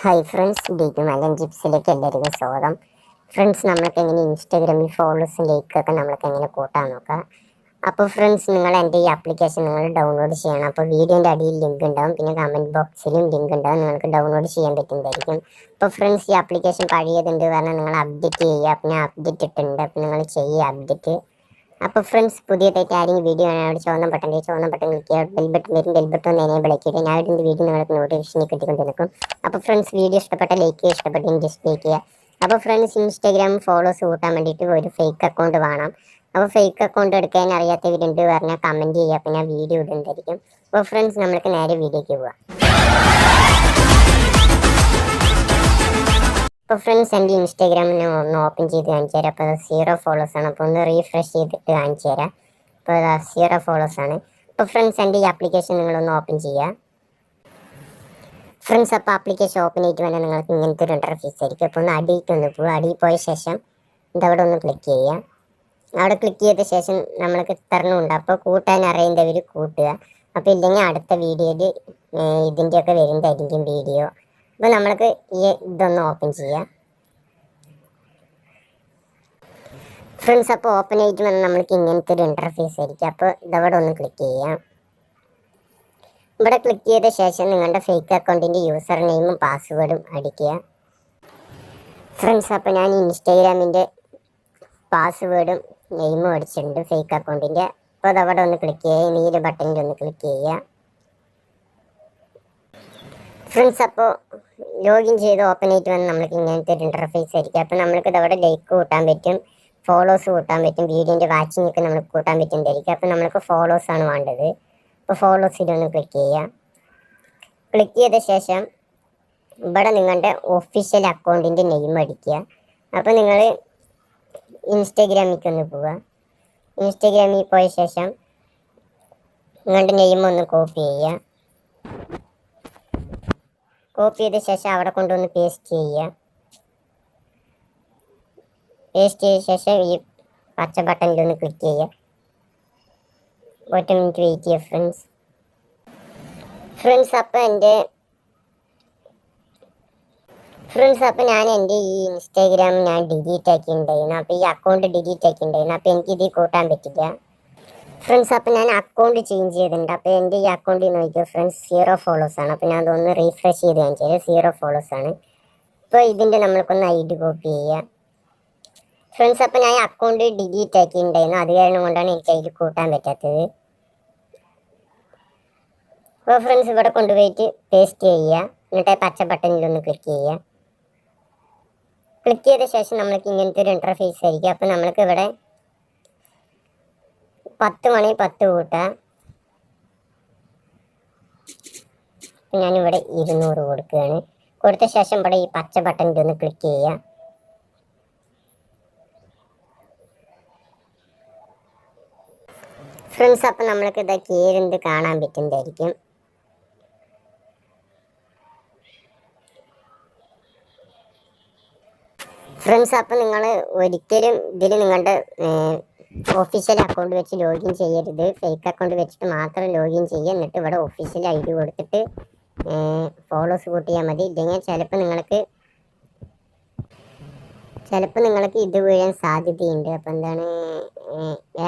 Hi friends, degree മലൻ ജിപ്സിലേക്ക് എല്ലാവർക്കും സ്വാഗതം. Friends, നമ്മൾക്ക് എങ്ങനെ ഇൻസ്റ്റാഗ്രാമിൽ ഫോളോവേഴ്സും ലൈക്കൊക്കെ നമ്മൾക്ക് എങ്ങനെ കൂട്ടാൻ നോക്കാം. അപ്പോൾ ഫ്രണ്ട്സ്, നിങ്ങൾ എൻ്റെ ഈ ആപ്ലിക്കേഷൻ നിങ്ങൾ ഡൗൺലോഡ് ചെയ്യണം. അപ്പോൾ വീഡിയോൻ്റെ അടിയിൽ ലിങ്ക് ഉണ്ടാവും, പിന്നെ കമൻറ്റ് ബോക്സിലും ലിങ്ക് ഉണ്ടാവും, നിങ്ങൾക്ക് ഡൗൺലോഡ് ചെയ്യാൻ പറ്റുന്നതായിരിക്കും. അപ്പോൾ ഫ്രണ്ട്സ്, ഈ ആപ്ലിക്കേഷൻ പഴയതുണ്ട് പറഞ്ഞാൽ നിങ്ങൾ അപ്ഡേറ്റ് ചെയ്യുക. പിന്നെ അപ്ഡേറ്റ് ഇട്ടിട്ടുണ്ട്, അപ്പോൾ നിങ്ങൾ ചെയ്യുക അപ്ഡേറ്റ്. അപ്പോൾ ഫ്രണ്ട്സ്, പുതിയതായിട്ട് ആരെങ്കിലും വീഡിയോ അവിടെ ചുവന്ന ബട്ടൺ ക്ലിക്ക് ചെയ്യുക. ബെൽ ബട്ടൺ വരും, ബെൽ ബട്ടൺ ഒന്ന് എനേബിൾ ആക്കിയിട്ട് ഞാൻ ഇതിൻ്റെ വീഡിയോ നിങ്ങൾക്ക് നോട്ടിഫിക്കേഷൻ കിട്ടിക്കൊണ്ടിരിക്കും. അപ്പോൾ ഫ്രണ്ട്സ്, വീഡിയോ ഇഷ്ടപ്പെട്ട ലൈക്ക് ചെയ്യുക, ഇഷ്ടപ്പെട്ടെങ്കിൽ ഡിസ്ലൈക്ക് ചെയ്യുക. അപ്പോൾ ഫ്രണ്ട്സ്, ഇൻസ്റ്റാഗ്രാം ഫോളോസ് കൂട്ടാൻ വേണ്ടിയിട്ട് ഒരു ഫേക്ക് അക്കൗണ്ട് വേണം. അപ്പോൾ ഫേക്ക് അക്കൗണ്ട് എടുക്കാൻ അറിയാത്തവരുണ്ട് പറഞ്ഞാൽ കമൻറ്റ് ചെയ്യുക, പിന്നെ വീഡിയോ ഇടുന്നതായിരിക്കും. അപ്പോൾ ഫ്രണ്ട്സ്, നമ്മൾക്ക് നേരെ വീഡിയോയ്ക്ക് പോവാം. അപ്പോൾ ഫ്രണ്ട്സ്, എൻ്റെ ഇൻസ്റ്റാഗ്രാമിൽ ഒന്ന് ഓപ്പൺ ചെയ്ത് കാണിച്ചു തരാം. അപ്പോൾ 0 ഫോളോവേഴ്സ് ആണ്. അപ്പോൾ ഒന്ന് റീഫ്രഷ് ചെയ്തിട്ട് കാണിച്ചു തരാം. അപ്പോൾ 0 ഫോളോവേഴ്സ് ആണ്. അപ്പോൾ ഫ്രണ്ട്സ്, എൻ്റെ ഈ ആപ്ലിക്കേഷൻ നിങ്ങളൊന്ന് ഓപ്പൺ ചെയ്യുക. ഫ്രണ്ട്സ്, അപ്പോൾ ആപ്ലിക്കേഷൻ ഓപ്പൺ ചെയ്തിട്ട് വേണം നിങ്ങൾക്ക് ഇങ്ങനത്തെ ഒരു ഇൻ്റർഫേസ് ആയിരിക്കും. അപ്പോൾ ഒന്ന് അടിയിലേക്ക് ഒന്ന് പോകുക. അടിയിൽ പോയ ശേഷം ഇതവിടെ ഒന്ന് ക്ലിക്ക് ചെയ്യുക. അവിടെ ക്ലിക്ക് ചെയ്ത ശേഷം നമ്മൾക്ക് തരണമുണ്ട്. അപ്പോൾ കൂട്ടാൻ അറിയുന്നവർ കൂട്ടുക. അപ്പോൾ ഇല്ലെങ്കിൽ അടുത്ത വീഡിയോയിൽ ഇതിൻ്റെയൊക്കെ വരുന്നതായിരിക്കും വീഡിയോ. അപ്പോൾ നമ്മൾക്ക് ഈ ഇതൊന്ന് ഓപ്പൺ ചെയ്യാം. ഫ്രണ്ട്സ്, അപ്പോൾ ഓപ്പൺ ആയിട്ട് വന്ന് നമ്മൾക്ക് ഇങ്ങനത്തെ ഒരു ഇൻ്റർഫേസ് ആയിരിക്കും. അപ്പോൾ ഇതവിടെ ഒന്ന് ക്ലിക്ക് ചെയ്യാം. ഇവിടെ ക്ലിക്ക് ചെയ്ത ശേഷം നിങ്ങളുടെ ഫേക്ക് അക്കൗണ്ടിൻ്റെ യൂസർ നെയിമും പാസ്വേഡും അടിക്കുക. ഫ്രണ്ട്സ്, അപ്പോൾ ഞാൻ ഇൻസ്റ്റാഗ്രാമിൻ്റെ പാസ്വേഡും നെയിമും അടിച്ചിട്ടുണ്ട് ഫേക്ക് അക്കൗണ്ടിൻ്റെ. അപ്പോൾ അതവിടെ ഒന്ന് ക്ലിക്ക് ചെയ്യുക. നീല ബട്ടണിൽ ഒന്ന് ക്ലിക്ക് ചെയ്യുക. ഫ്രണ്ട്സ്, അപ്പോൾ ലോഗിൻ ചെയ്ത് ഓപ്പൺ ആയിട്ട് വന്ന് നമ്മൾക്ക് ഇങ്ങനത്തെ ഒരു ഇൻ്റർഫേസ് ആയിരിക്കും. അപ്പോൾ നമ്മൾക്ക് ഇതവിടെ ലൈക്ക് കൂട്ടാൻ പറ്റും, ഫോളോസ് കൂട്ടാൻ പറ്റും, വീഡിയോൻ്റെ വാച്ചിങ് ഒക്കെ നമുക്ക് കൂട്ടാൻ പറ്റുന്നതായിരിക്കും. അപ്പോൾ നമ്മൾക്ക് ഫോളോസ് ആണ് വേണ്ടത്. അപ്പോൾ ഫോളോസിലൊന്ന് ക്ലിക്ക് ചെയ്യുക. ക്ലിക്ക് ചെയ്ത ശേഷം ഇവിടെ നിങ്ങളുടെ ഒഫീഷ്യൽ അക്കൗണ്ടിൻ്റെ നെയിം അടിക്കുക. അപ്പോൾ നിങ്ങൾ ഇൻസ്റ്റാഗ്രാമിലേക്ക് ഒന്ന് പോവുക. ഇൻസ്റ്റാഗ്രാമിൽ പോയ ശേഷം നിങ്ങളുടെ നെയിം ഒന്ന് കോപ്പി ചെയ്യുക. കോപ്പി ചെയ്ത ശേഷം അവിടെ കൊണ്ടുവന്ന് പേസ്റ്റ് ചെയ്യുക. പേസ്റ്റ് ചെയ്ത ശേഷം ഈ പച്ച ബട്ടണിലൊന്ന് ക്ലിക്ക് ചെയ്യുക. ഒറ്റ മിനിറ്റ് വെയിറ്റ് ചെയ്യുക ഫ്രണ്ട്സ്. അപ്പോൾ ഞാൻ എൻ്റെ ഈ ഇൻസ്റ്റാഗ്രാം ഞാൻ ഡിലീറ്റ് ആക്കിയിട്ടുണ്ടായിരുന്നു. അപ്പോൾ ഈ അക്കൗണ്ട് ഡിലീറ്റ് ആക്കിയിട്ടുണ്ടായിരുന്നു. അപ്പോൾ എനിക്കിത് കൂട്ടാൻ പറ്റില്ല ഫ്രണ്ട്സ്. അപ്പോൾ ഞാൻ അക്കൗണ്ട് ചേഞ്ച് ചെയ്തിട്ടുണ്ട്. അപ്പോൾ എൻ്റെ ഈ അക്കൗണ്ടിൽ നോക്കിയോ ഫ്രണ്ട്സ്, 0 ഫോളോവേഴ്സ് ആണ്. അപ്പോൾ ഞാൻ അതൊന്ന് റീഫ്രഷ് ചെയ്ത് കാണിച്ചത് 0 ഫോളോവേഴ്സ് ആണ്. ഇപ്പോൾ ഇതിൻ്റെ നമ്മൾക്കൊന്ന് ID കോപ്പി ചെയ്യുക. ഫ്രണ്ട്സ്, അപ്പോൾ ഞാൻ അക്കൗണ്ട് ഡിലീറ്റ് ആക്കിയിട്ടുണ്ടായിരുന്നു. അത് കാരണം കൊണ്ടാണ് എനിക്ക് അതിൽ കൂട്ടാൻ പറ്റാത്തത്. അപ്പോൾ ഫ്രണ്ട്സ്, ഇവിടെ കൊണ്ടുപോയിട്ട് പേസ്റ്റ് ചെയ്യുക. എന്നിട്ട് പച്ച ബട്ടണിലൊന്ന് ക്ലിക്ക് ചെയ്യുക. ക്ലിക്ക് ചെയ്ത ശേഷം നമ്മൾക്ക് ഇങ്ങനത്തെ ഒരു ഇൻ്റർഫേസ് ആയിരിക്കും. അപ്പോൾ നമ്മൾക്ക് ഇവിടെ 10 മണി 10 കൂട്ടാം. ഞാനിവിടെ 200 കൊടുക്കുകയാണ്. കൊടുത്ത ശേഷം ഇവിടെ ഈ പച്ച ബട്ടണിലൊന്ന് ക്ലിക്ക് ചെയ്യുക. ഫ്രണ്ട്സ്, അപ്പോൾ നമ്മൾക്ക് ഇതൊക്കെ ഏതെന്ത് കാണാൻ പറ്റുന്നതായിരിക്കും. ഫ്രണ്ട്സ്, അപ്പോൾ നിങ്ങൾ ഒരിക്കലും ഇതിൽ നിങ്ങളുടെ ഒഫീഷ്യൽ അക്കൗണ്ട് വെച്ച് ലോഗിൻ ചെയ്യരുത്. ഫേക്ക് അക്കൗണ്ട് വെച്ചിട്ട് മാത്രം ലോഗിൻ ചെയ്യുക. എന്നിട്ട് ഇവിടെ ഒഫീഷ്യൽ ID കൊടുത്തിട്ട് ഫോളോസ് കൂട്ടിയാൽ മതി. ഇല്ലെങ്കിൽ ചിലപ്പോൾ നിങ്ങൾക്ക് ഇത് വീഴാൻ സാധ്യതയുണ്ട്. അപ്പോൾ എന്താണ്,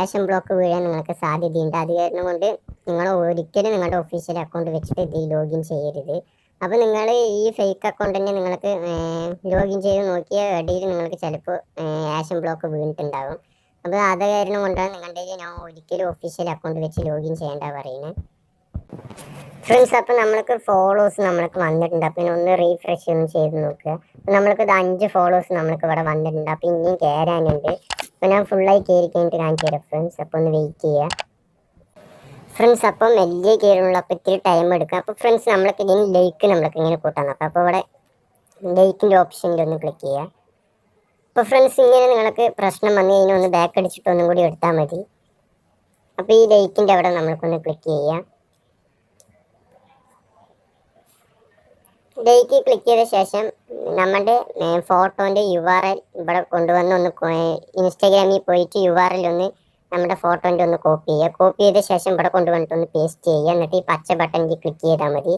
ആഷൻ ബ്ലോക്ക് വീഴാൻ നിങ്ങൾക്ക് സാധ്യതയുണ്ട്. അത് കാരണം കൊണ്ട് നിങ്ങൾ ഒരിക്കലും നിങ്ങളുടെ ഒഫീഷ്യൽ അക്കൗണ്ട് വെച്ചിട്ട് ഇതിൽ ലോഗിൻ ചെയ്യരുത്. അപ്പോൾ നിങ്ങൾ ഈ ഫേക്ക് അക്കൗണ്ട് തന്നെ നിങ്ങൾക്ക് ലോഗിൻ ചെയ്ത് നോക്കിയ ഇടയിൽ നിങ്ങൾക്ക് ചിലപ്പോൾ ആഷൻ ബ്ലോക്ക് വീണിട്ടുണ്ടാകും. അപ്പോൾ അത് കാരണം കൊണ്ടാണ് നിങ്ങളുടെ ഞാൻ ഒരിക്കലും ഒഫീഷ്യൽ അക്കൗണ്ട് വെച്ച് ലോഗിൻ ചെയ്യേണ്ട പറയുന്നത്. ഫ്രണ്ട്സ്, അപ്പോൾ നമ്മൾക്ക് ഫോളോവേഴ്സ് നമ്മൾക്ക് വന്നിട്ടുണ്ട്. അപ്പോൾ ഒന്ന് റീഫ്രഷ് ഒന്ന് ചെയ്ത് നോക്കുക. അപ്പോൾ നമ്മൾക്ക് 5 ഫോളോവേഴ്സ് നമ്മൾക്ക് ഇവിടെ വന്നിട്ടുണ്ട്. അപ്പോൾ ഇനിയും കയറാനുണ്ട്. അപ്പോൾ ഞാൻ ഫുള്ളായി കയറി കഴിഞ്ഞിട്ട് കാണിച്ചു തരാം ഫ്രണ്ട്സ്. അപ്പോൾ ഒന്ന് വെയിറ്റ് ചെയ്യുക ഫ്രണ്ട്സ്. അപ്പം വലിയ കയറുള്ള അപ്പോൾ ഇത്തിരി ടൈം എടുക്കുക. അപ്പോൾ ഫ്രണ്ട്സ്, നമ്മൾക്ക് ഇതിന് ലൈക്ക് നമ്മൾക്ക് ഇങ്ങനെ കൂട്ടാൻ നോക്കാം. അപ്പോൾ ഇവിടെ ലൈക്കിൻ്റെ ഓപ്ഷനിലൊന്ന് ക്ലിക്ക് ചെയ്യുക. അപ്പോൾ ഫ്രണ്ട്സ്, ഇങ്ങനെ നിങ്ങൾക്ക് പ്രശ്നം വന്നു കഴിഞ്ഞാൽ ഒന്ന് ബാക്ക് അടിച്ചിട്ട് ഒന്നും കൂടി എടുത്താൽ മതി. അപ്പോൾ ഈ ലൈക്കിൻ്റെ അവിടെ നമ്മൾക്കൊന്ന് ക്ലിക്ക് ചെയ്യാം. ലൈക്ക് ക്ലിക്ക് ചെയ്ത ശേഷം നമ്മുടെ ഫോട്ടോൻ്റെ URL ഇവിടെ കൊണ്ടുവന്ന് ഒന്ന് ഇൻസ്റ്റാഗ്രാമിൽ പോയിട്ട് URL ഒന്ന് നമ്മുടെ ഫോട്ടോൻ്റെ ഒന്ന് കോപ്പി ചെയ്യുക. കോപ്പി ചെയ്ത ശേഷം ഇവിടെ കൊണ്ടുവന്നിട്ട് ഒന്ന് പേസ്റ്റ് ചെയ്യുക. എന്നിട്ട് ഈ പച്ച ബട്ടണിൽ ക്ലിക്ക് ചെയ്താൽ മതി.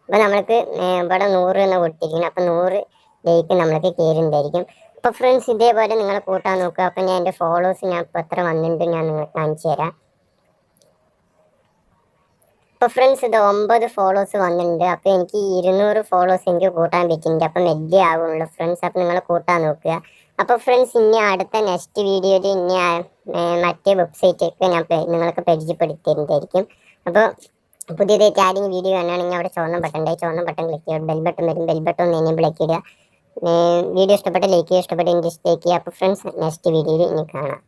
അപ്പോൾ നമ്മൾക്ക് ഇവിടെ 100 എന്ന് കൊടുത്തിരിക്കണം. അപ്പോൾ 100 ലൈക്ക് നമ്മൾക്ക് കയറുന്നതായിരിക്കും. അപ്പോൾ ഫ്രണ്ട്സ് ഇതേപോലെ നിങ്ങൾ കൂട്ടാൻ നോക്കുക. അപ്പോൾ ഞാൻ എൻ്റെ ഫോളോവേഴ്സ് ഞാൻ ഇപ്പോൾ എത്ര വന്നിട്ടുണ്ട് ഞാൻ നിങ്ങൾക്ക് കാണിച്ചു തരാം. അപ്പോൾ ഫ്രണ്ട്സ് ഇത് 9 ഫോളോവേഴ്സ് വന്നിട്ടുണ്ട്. അപ്പോൾ എനിക്ക് 200 ഫോളോവേഴ്സ് എനിക്ക് കൂട്ടാൻ പറ്റുന്നുണ്ട്. അപ്പം വലിയ ആവുള്ളൂ ഫ്രണ്ട്സ്. അപ്പോൾ നിങ്ങൾ കൂട്ടാൻ നോക്കുക. അപ്പോൾ ഫ്രണ്ട്സ് ഇനി അടുത്ത നെക്സ്റ്റ് വീഡിയോയിൽ ഇനി മറ്റേ വെബ്സൈറ്റൊക്കെ ഞാൻ നിങ്ങൾക്ക് പരിചയപ്പെടുത്തിയിരുന്നതായിരിക്കും. അപ്പോൾ പുതിയതായിട്ട് ആരെങ്കിലും വീഡിയോ കാണുകയാണെങ്കിൽ അവിടെ ചുവന്ന ബട്ടൺ ക്ലിക്ക് ചെയ്യുക. ബെൽ ബട്ടൺ വരും, ബെൽ ബട്ടൺ ഒന്ന് എനേബിൾ ആക്കി ഇടുക. വീഡിയോ ഇഷ്ടപ്പെട്ട ലൈക്ക് ചെയ്യുക, ഇഷ്ടപ്പെട്ട ഡിസ്ലൈക്ക് ചെയ്യുക. അപ്പോൾ ഫ്രണ്ട്സ് നെക്സ്റ്റ് വീഡിയോയിൽ ഇനി കാണാം.